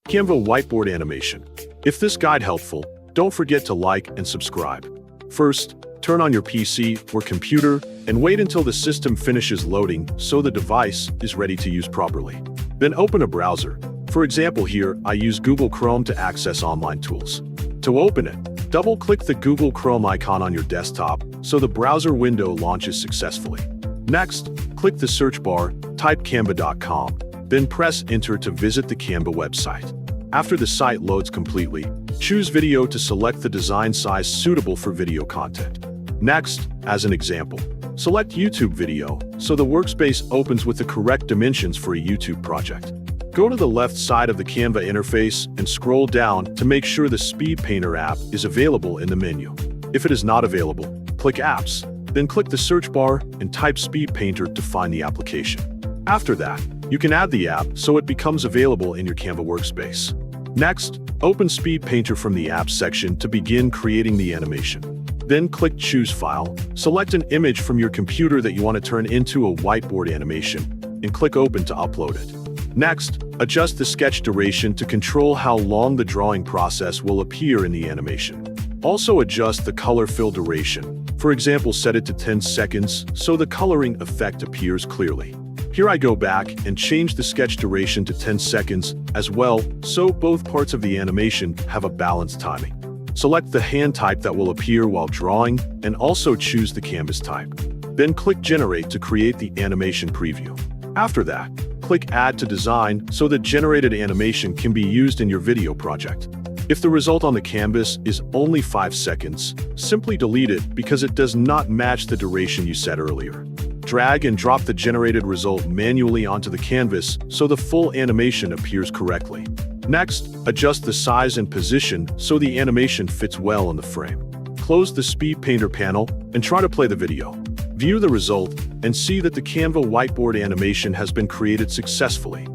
Canva Whiteboard Animation. If this guide helpful, don't forget to like and subscribe. First, turn on your PC or computer and wait until the system finishes loading so the device is ready to use properly. Then open a browser. For example here, I use Google Chrome to access online tools. To open it, double-click the Google Chrome icon on your desktop so the browser window launches successfully. Next, click the search bar, type canva.com, then press enter to visit the Canva website. After the site loads completely, choose video to select the design size suitable for video content. Next, as an example, select YouTube video so the workspace opens with the correct dimensions for a YouTube project. Go to the left side of the Canva interface and scroll down to make sure the Speed Painter app is available in the menu. If it is not available, click Apps, then click the search bar and type Speed Painter to find the application. After that, you can add the app so it becomes available in your Canva workspace. Next, open Speed Painter from the Apps section to begin creating the animation. Then click Choose File, select an image from your computer that you want to turn into a whiteboard animation, and click Open to upload it. Next, adjust the sketch duration to control how long the drawing process will appear in the animation. Also adjust the color fill duration. For example, set it to 10 seconds so the coloring effect appears clearly. Here I go back and change the sketch duration to 10 seconds as well, so both parts of the animation have a balanced timing. Select the hand type that will appear while drawing and also choose the canvas type. Then click Generate to create the animation preview. After that, click Add to Design so the generated animation can be used in your video project. If the result on the canvas is only 5 seconds, simply delete it because it does not match the duration you set earlier. Drag and drop the generated result manually onto the canvas so the full animation appears correctly. Next, adjust the size and position so the animation fits well in the frame. Close the Speed Painter panel and try to play the video. View the result and see that the Canva whiteboard animation has been created successfully.